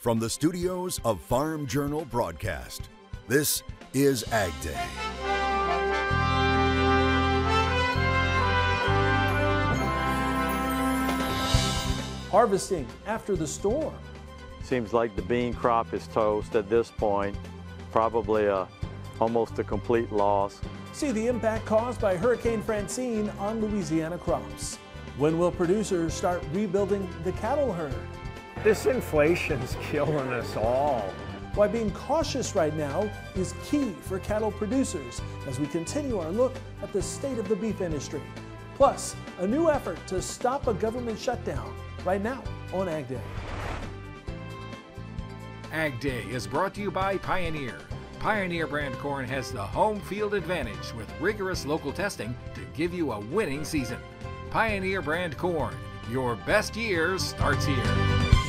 From the studios of Farm Journal Broadcast, this is AgDay. Harvesting after the storm. Seems like the bean crop is toast at this point. Probably almost a complete loss. See the impact caused by Hurricane Francine on Louisiana crops. When will producers start rebuilding the cattle herd? This inflation's killing us all. Why being cautious right now is key for cattle producers as we continue our look at the state of the beef industry. Plus, a new effort to stop a government shutdown right now on AgDay. AgDay is brought to you by Pioneer. Pioneer brand corn has the home field advantage with rigorous local testing to give you a winning season. Pioneer brand corn, your best years starts here.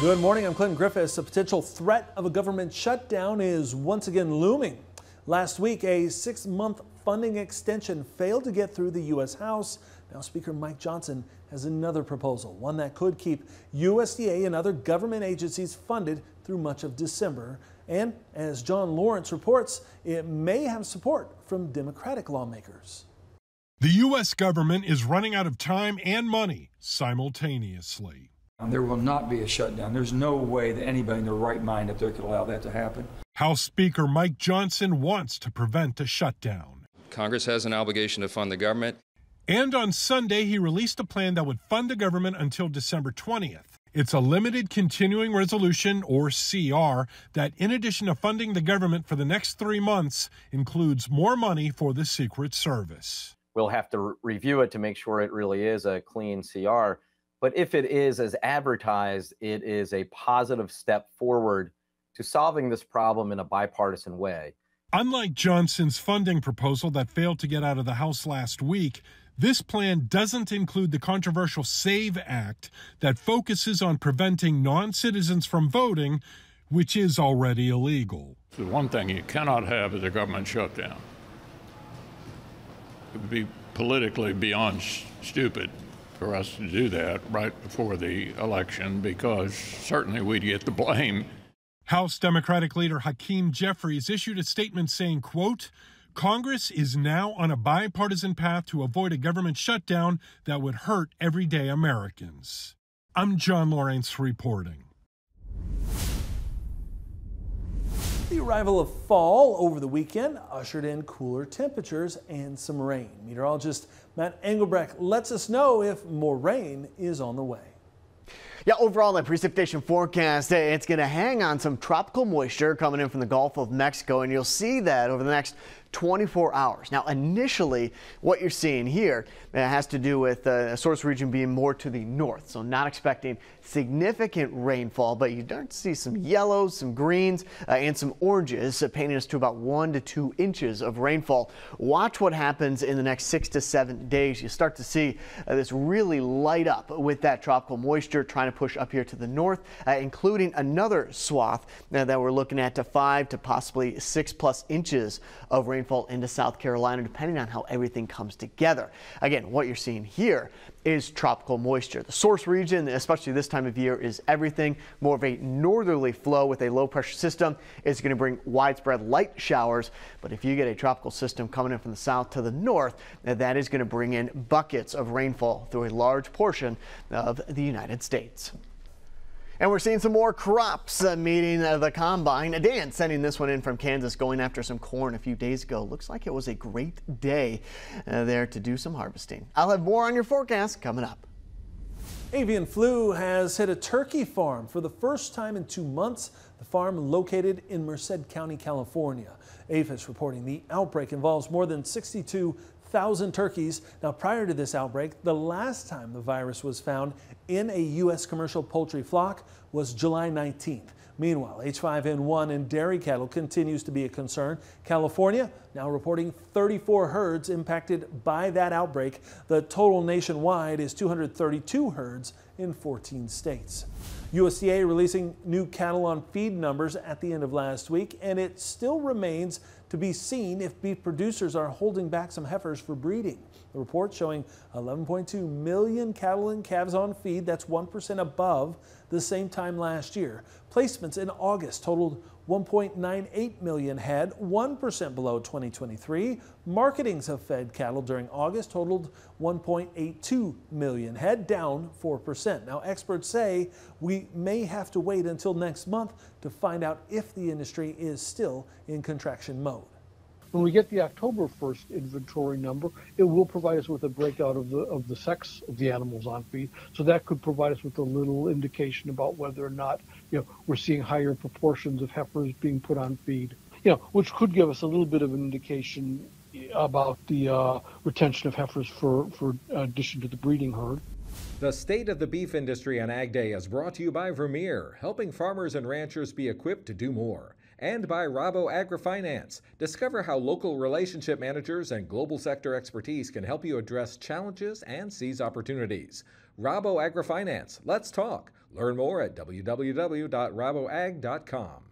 Good morning, I'm Clinton Griffiths. A potential threat of a government shutdown is once again looming. Last week, a 6-month funding extension failed to get through the U.S. House. Now Speaker Mike Johnson has another proposal, one that could keep USDA and other government agencies funded through much of December. And as John Lawrence reports, it may have support from Democratic lawmakers. The U.S. government is running out of time and money simultaneously. There will not be a shutdown. There's no way that anybody in their right mind up there could allow that to happen. House Speaker Mike Johnson wants to prevent a shutdown. Congress has an obligation to fund the government. And on Sunday, he released a plan that would fund the government until December 20th. It's a limited continuing resolution, or CR, that in addition to funding the government for the next 3 months, includes more money for the Secret Service. We'll have to review it to make sure it really is a clean CR. But if it is as advertised, it is a positive step forward to solving this problem in a bipartisan way. Unlike Johnson's funding proposal that failed to get out of the House last week, this plan doesn't include the controversial SAVE Act that focuses on preventing non-citizens from voting, which is already illegal. The one thing you cannot have is a government shutdown. It would be politically beyond stupid for us to do that right before the election, because certainly we'd get the blame. House Democratic leader Hakeem Jeffries issued a statement saying, quote, Congress is now on a bipartisan path to avoid a government shutdown that would hurt everyday Americans. I'm John Lawrence reporting. The arrival of fall over the weekend ushered in cooler temperatures and some rain. Meteorologist Matt Engelbrecht lets us know if more rain is on the way. Yeah, overall, that precipitation forecast, it's going to hang on some tropical moisture coming in from the Gulf of Mexico, and you'll see that over the next 24 hours. Now, initially, what you're seeing here has to do with a source region being more to the north, so not expecting significant rainfall, but you start to see some yellows, some greens, and some oranges, painting us to about 1 to 2 inches of rainfall. Watch what happens in the next 6 to 7 days. You start to see this really light up with that tropical moisture trying to push up here to the north, including another swath that we're looking at to 5 to possibly 6+ inches of rainfall into South Carolina, depending on how everything comes together. Again, what you're seeing here is tropical moisture. The source region, especially this time of year, is everything. More of a northerly flow with a low pressure system is going to bring widespread light showers. But if you get a tropical system coming in from the south to the north, that is going to bring in buckets of rainfall through a large portion of the United States. And we're seeing some more crops meeting the combine. Dan sending this one in from Kansas, going after some corn a few days ago. Looks like it was a great day there to do some harvesting. I'll have more on your forecast coming up. Avian flu has hit a turkey farm for the first time in 2 months. The farm located in Merced County, California. APHIS reporting the outbreak involves more than 62,000 turkeys. Now, prior to this outbreak, the last time the virus was found in a U.S. commercial poultry flock was July 19th. Meanwhile, H5N1 in dairy cattle continues to be a concern. California now reporting 34 herds impacted by that outbreak. The total nationwide is 232 herds in 14 states. USDA releasing new cattle on feed numbers at the end of last week, and it still remains to be seen if beef producers are holding back some heifers for breeding. The report showing 11.2 million cattle and calves on feed. That's 1% above the same time last year. Placements in August totaled 1.98 million head, 1% below 2023. Marketings of fed cattle during August totaled 1.82 million head, down 4%. Now, experts say we may have to wait until next month to find out if the industry is still in contraction mode. When we get the October 1st inventory number, it will provide us with a breakout of the sex of the animals on feed. So that could provide us with a little indication about whether or not, we're seeing higher proportions of heifers being put on feed, which could give us a little bit of an indication about the retention of heifers for addition to the breeding herd. The State of the Beef Industry on Ag Day is brought to you by Vermeer, helping farmers and ranchers be equipped to do more. And by Rabo AgriFinance. Discover how local relationship managers and global sector expertise can help you address challenges and seize opportunities. Rabo AgriFinance. Let's talk. Learn more at www.raboag.com.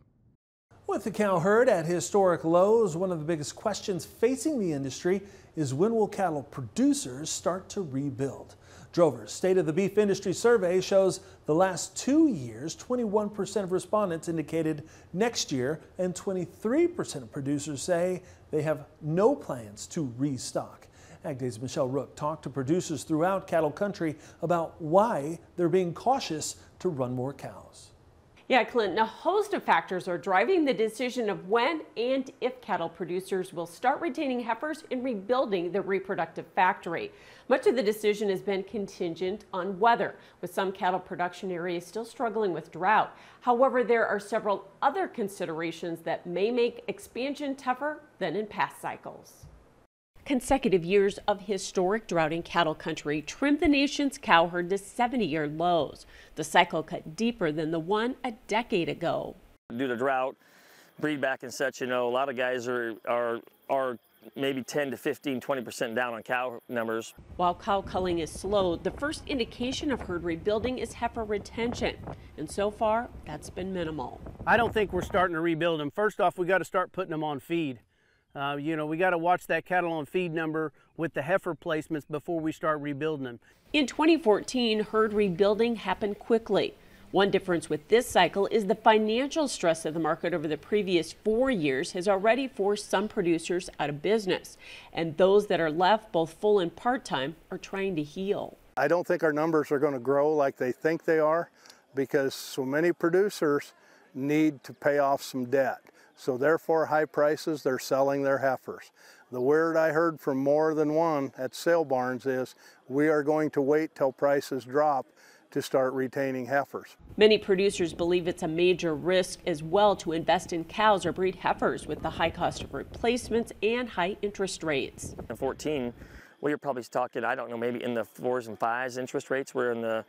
With the cow herd at historic lows, one of the biggest questions facing the industry is when will cattle producers start to rebuild? Drover's State of the Beef Industry Survey shows the last 2 years, 21% of respondents indicated next year, and 23% of producers say they have no plans to restock. AgDay's Michelle Rook talked to producers throughout cattle country about why they're being cautious to run more cows. Yeah, Clinton, a host of factors are driving the decision of when and if cattle producers will start retaining heifers and rebuilding the reproductive factory. Much of the decision has been contingent on weather, with some cattle production areas still struggling with drought. However, there are several other considerations that may make expansion tougher than in past cycles. Consecutive years of historic drought in cattle country trimmed the nation's cow herd to 70-year lows. The cycle cut deeper than the one a decade ago. Due to drought, breed back and such, a lot of guys are maybe 10 to 15, 20% down on cow numbers. While cow culling is slow, the first indication of herd rebuilding is heifer retention. And so far, that's been minimal. I don't think we're starting to rebuild them. First off, we got to start putting them on feed. We got to watch that cattle on feed number with the heifer placements before we start rebuilding them. In 2014, herd rebuilding happened quickly. One difference with this cycle is the financial stress of the market over the previous 4 years has already forced some producers out of business. And those that are left, both full and part-time, are trying to heal. I don't think our numbers are going to grow like they think they are because so many producers need to pay off some debt. So therefore, high prices, they're selling their heifers. The word I heard from more than one at sale barns is we are going to wait till prices drop to start retaining heifers. Many producers believe it's a major risk as well to invest in cows or breed heifers with the high cost of replacements and high interest rates. In 2014, we were probably talking, I don't know, maybe in the 4s and 5s interest rates. We're in the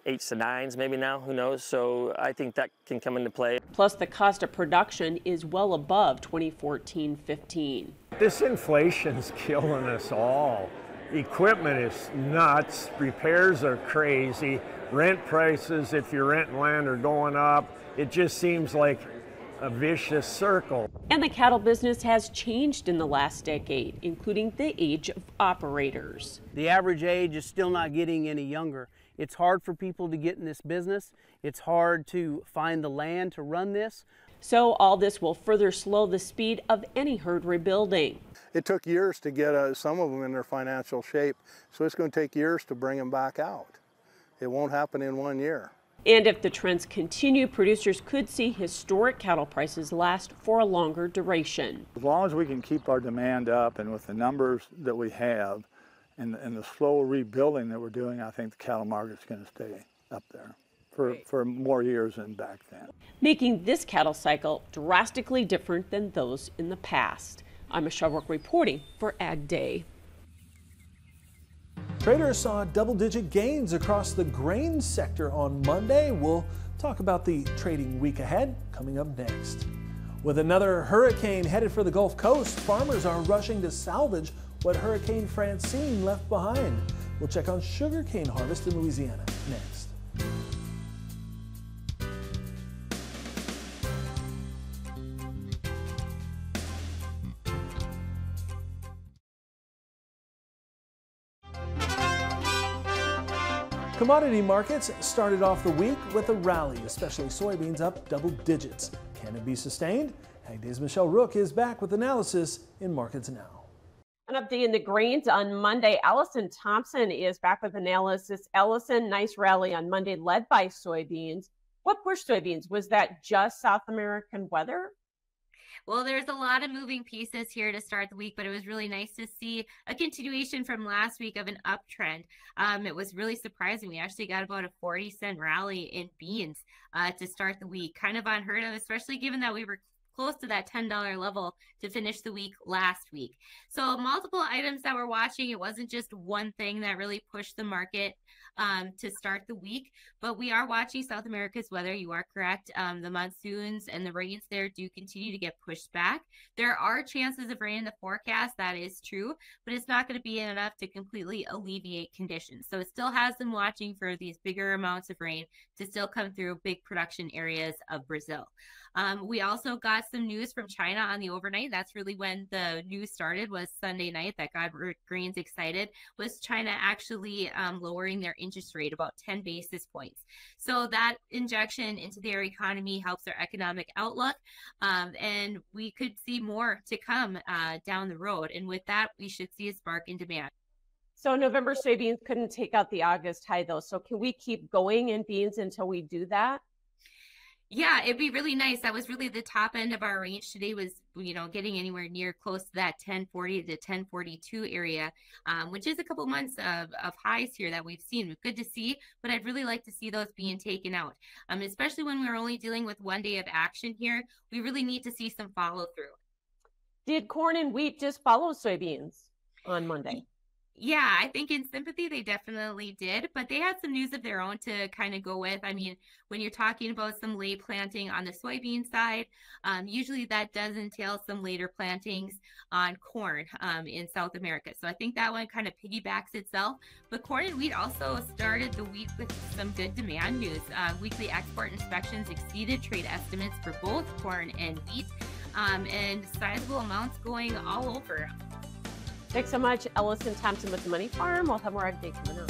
8s to 9s maybe now, who knows? So I think that can come into play. Plus, the cost of production is well above 2014-15. This inflation's killing us all. Equipment is nuts, repairs are crazy, rent prices, if you're renting land, are going up. It just seems like a vicious circle. And the cattle business has changed in the last decade, including the age of operators. The average age is still not getting any younger. It's hard for people to get in this business. It's hard to find the land to run this. So all this will further slow the speed of any herd rebuilding. It took years to get some of them in their financial shape, so it's going to take years to bring them back out. It won't happen in 1 year. And if the trends continue, producers could see historic cattle prices last for a longer duration. As long as we can keep our demand up and with the numbers that we have and the slow rebuilding that we're doing, I think the cattle market's going to stay up there for more years than back then. Making this cattle cycle drastically different than those in the past. I'm Michelle Rook reporting for Ag Day. Traders saw double-digit gains across the grain sector on Monday. We'll talk about the trading week ahead coming up next. With another hurricane headed for the Gulf Coast, farmers are rushing to salvage what Hurricane Francine left behind. We'll check on sugarcane harvest in Louisiana next. Commodity markets started off the week with a rally, especially soybeans up double digits. Can it be sustained? AgDay's Michelle Rook is back with analysis in Markets Now. An update in the grains on Monday. Allison Thompson is back with analysis. Allison, nice rally on Monday led by soybeans. What pushed soybeans? Was that just South American weather? Well, there's a lot of moving pieces here to start the week, but it was really nice to see a continuation from last week of an uptrend. It was really surprising. We actually got about a 40-cent rally in beans to start the week. Kind of unheard of, especially given that we were close to that $10 level to finish the week last week. So multiple items that we're watching. It wasn't just one thing that really pushed the market to start the week, but we are watching South America's weather. You are correct. The monsoons and the rains there do continue to get pushed back. There are chances of rain in the forecast. That is true, but it's not going to be enough to completely alleviate conditions. So it still has them watching for these bigger amounts of rain to still come through big production areas of Brazil. We also got some news from China on the overnight. That's really when the news started, was Sunday night, that got grains excited, was China actually lowering their interest rate about 10 basis points. So that injection into their economy helps their economic outlook, and we could see more to come down the road. And with that, we should see a spark in demand. So November soybeans couldn't take out the August high though. So can we keep going in beans until we do that? Yeah, it'd be really nice. That was really the top end of our range today, was, you know, getting anywhere near close to that 1040 to 1042 area, which is a couple months of highs here that we've seen. Good to see, but I'd really like to see those being taken out, especially when we're only dealing with one day of action here. We really need to see some follow through. Did corn and wheat just follow soybeans on Monday? Yeah, I think in sympathy they definitely did, but they had some news of their own to kind of go with. I mean, when you're talking about some late planting on the soybean side, usually that does entail some later plantings on corn in South America. So I think that one kind of piggybacks itself. But corn and wheat also started the week with some good demand news. Weekly export inspections exceeded trade estimates for both corn and wheat, and sizable amounts going all over. Thanks so much, Allison Thompson with the Money Farm. We'll have more AgDay coming up.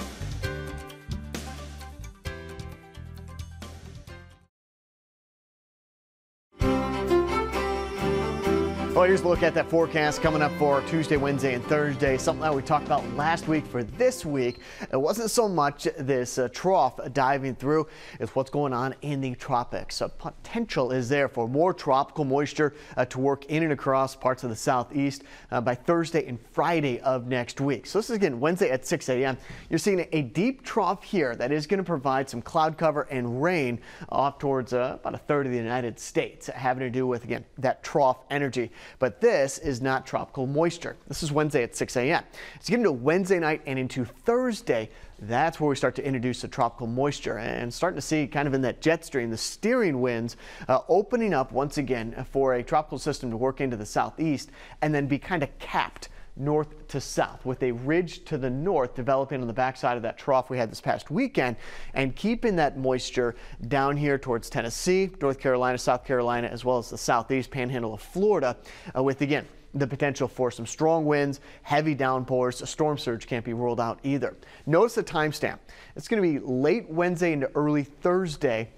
Well, here's a look at that forecast coming up for Tuesday, Wednesday, and Thursday. Something that we talked about last week for this week. It wasn't so much this trough diving through. It's what's going on in the tropics. Potential is there for more tropical moisture to work in and across parts of the southeast by Thursday and Friday of next week. So this is again Wednesday at 6 a.m. You're seeing a deep trough here that is going to provide some cloud cover and rain off towards about a third of the United States, having to do with, again, that trough energy. But this is not tropical moisture. This is Wednesday at 6 a.m. It's getting to Wednesday night and into Thursday. That's where we start to introduce the tropical moisture and starting to see kind of in that jet stream, the steering winds opening up once again for a tropical system to work into the southeast and then be kind of capped north to south, with a ridge to the north developing on the backside of that trough we had this past weekend, and keeping that moisture down here towards Tennessee, North Carolina, South Carolina, as well as the southeast panhandle of Florida, with, again, the potential for some strong winds, heavy downpours. A storm surge can't be ruled out either. Notice the timestamp. It's going to be late Wednesday into early Thursday,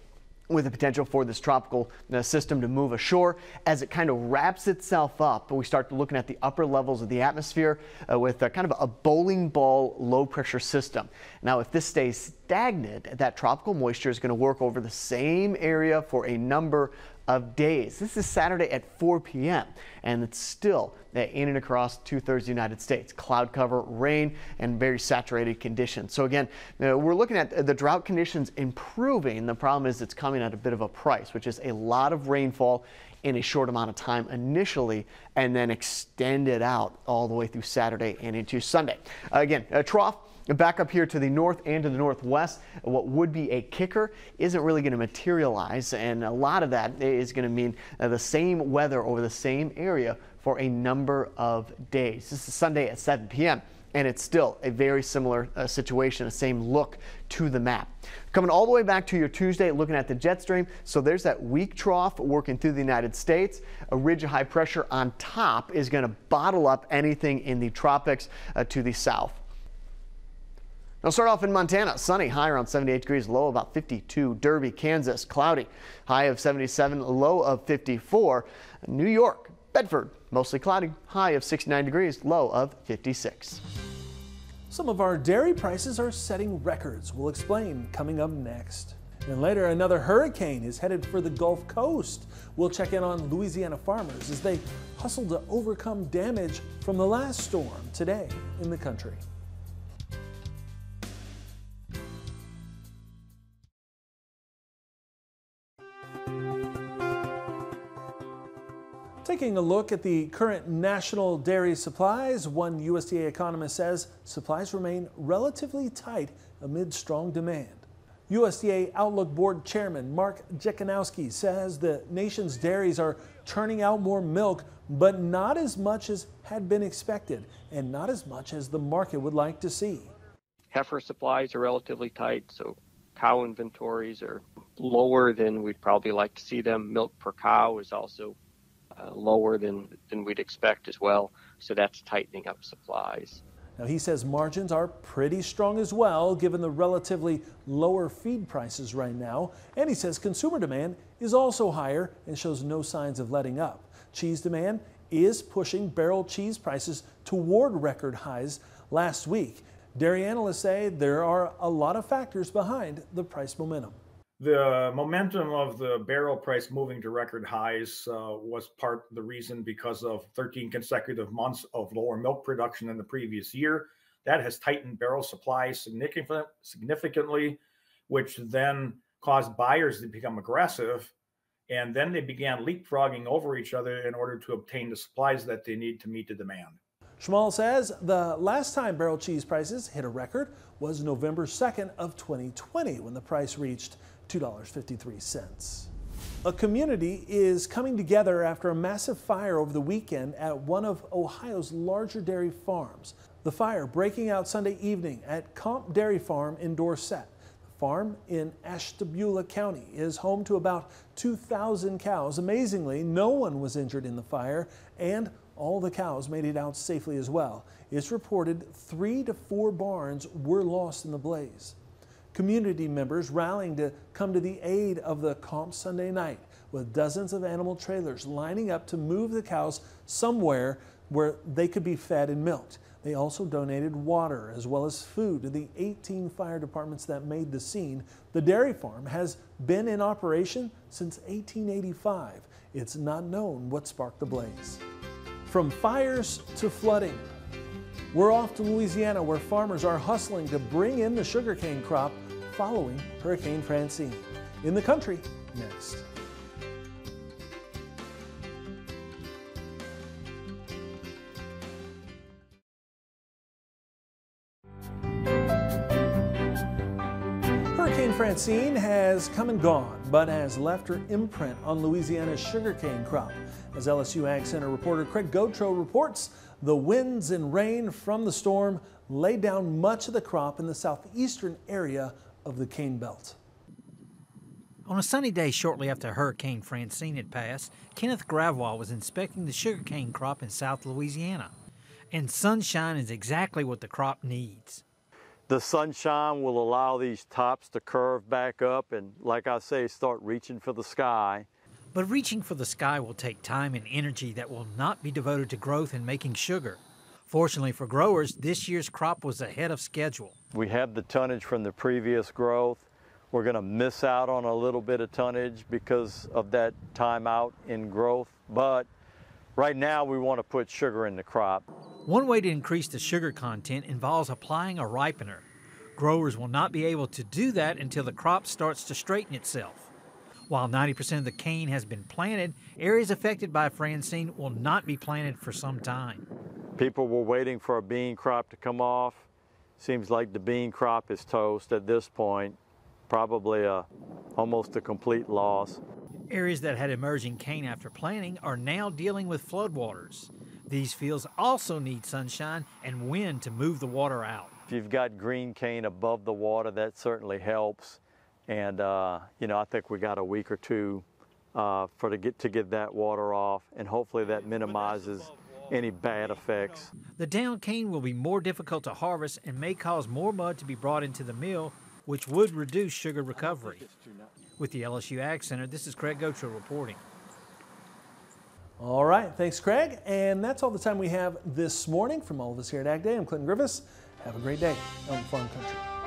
with the potential for this tropical system to move ashore as it kind of wraps itself up. We start looking at the upper levels of the atmosphere with kind of a bowling ball low pressure system. Now, if this stays stagnant, that tropical moisture is going to work over the same area for a number of days. This is Saturday at 4 p.m. and it's still in and across 2/3 of the United States. Cloud cover, rain, and very saturated conditions. So again, we're looking at the drought conditions improving. The problem is it's coming at a bit of a price, which is a lot of rainfall in a short amount of time initially, and then extended out all the way through Saturday and into Sunday. Again, a trough back up here to the north and to the northwest. What would be a kicker isn't really going to materialize, and a lot of that is going to mean the same weather over the same area for a number of days. This is Sunday at 7 p.m. and it's still a very similar situation, the same look to the map. Coming all the way back to your Tuesday, looking at the jet stream. So there's that weak trough working through the United States. A ridge of high pressure on top is going to bottle up anything in the tropics to the south. Now start off in Montana. Sunny, high around 78 degrees, low about 52. Derby, Kansas, cloudy, high of 77, low of 54. New York, Bedford, mostly cloudy, high of 69 degrees, low of 56. Some of our dairy prices are setting records. We'll explain coming up next. And later, another hurricane is headed for the Gulf Coast. We'll check in on Louisiana farmers as they hustle to overcome damage from the last storm today in the country. Taking a look at the current national dairy supplies, one USDA economist says supplies remain relatively tight amid strong demand. USDA Outlook Board Chairman Mark Jekanowski says the nation's dairies are churning out more milk, but not as much as had been expected and not as much as the market would like to see. Heifer supplies are relatively tight, so cow inventories are lower than we'd probably like to see them. Milk per cow is also lower than we'd expect as well, so that's tightening up supplies. Now he says margins are pretty strong as well given the relatively lower feed prices right now, and he says consumer demand is also higher and shows no signs of letting up. Cheese demand is pushing barrel cheese prices toward record highs last week. Dairy analysts say there are a lot of factors behind the price momentum. The momentum of the barrel price moving to record highs was part of the reason because of 13 consecutive months of lower milk production in the previous year. That has tightened barrel supply significantly, which then caused buyers to become aggressive, and then they began leapfrogging over each other in order to obtain the supplies that they need to meet the demand. Schmal says the last time barrel cheese prices hit a record was November 2nd of 2020 when the price reached $2.53. A community is coming together after a massive fire over the weekend at one of Ohio's larger dairy farms. The fire breaking out Sunday evening at Comp Dairy Farm in Dorset. The farm in Ashtabula County is home to about 2,000 cows. Amazingly, no one was injured in the fire, and all the cows made it out safely as well. It's reported 3 to 4 barns were lost in the blaze. Community members rallying to come to the aid of the Comp Sunday night, with dozens of animal trailers lining up to move the cows somewhere where they could be fed and milked. They also donated water as well as food to the 18 fire departments that made the scene. The dairy farm has been in operation since 1885. It's not known what sparked the blaze. From fires to flooding, we're off to Louisiana, where farmers are hustling to bring in the sugarcane crop following Hurricane Francine. In the country, next. Hurricane Francine has come and gone, but has left her imprint on Louisiana's sugarcane crop. As LSU Ag Center reporter Craig Gautreaux reports, the winds and rain from the storm laid down much of the crop in the southeastern area of the cane belt. On a sunny day shortly after Hurricane Francine had passed, Kenneth Gravois was inspecting the sugarcane crop in South Louisiana. And sunshine is exactly what the crop needs. The sunshine will allow these tops to curve back up and, like I say, start reaching for the sky. But reaching for the sky will take time and energy that will not be devoted to growth and making sugar. Fortunately for growers, this year's crop was ahead of schedule. We have the tonnage from the previous growth. We're going to miss out on a little bit of tonnage because of that time out in growth, but right now we want to put sugar in the crop. One way to increase the sugar content involves applying a ripener. Growers will not be able to do that until the crop starts to straighten itself. While 90% of the cane has been planted, areas affected by Francine will not be planted for some time. People were waiting for a bean crop to come off. Seems like the bean crop is toast at this point. Probably almost a complete loss. Areas that had emerging cane after planting are now dealing with floodwaters. These fields also need sunshine and wind to move the water out. If you've got green cane above the water, that certainly helps. And I think we got a week or two to get that water off, and hopefully that minimizes any bad effects. The down cane will be more difficult to harvest and may cause more mud to be brought into the mill, which would reduce sugar recovery. With the LSU Ag Center, this is Craig Gocho reporting. All right, thanks, Craig. And that's all the time we have this morning. From all of us here at AgDay, I'm Clinton Griffiths. Have a great day on Farm Country.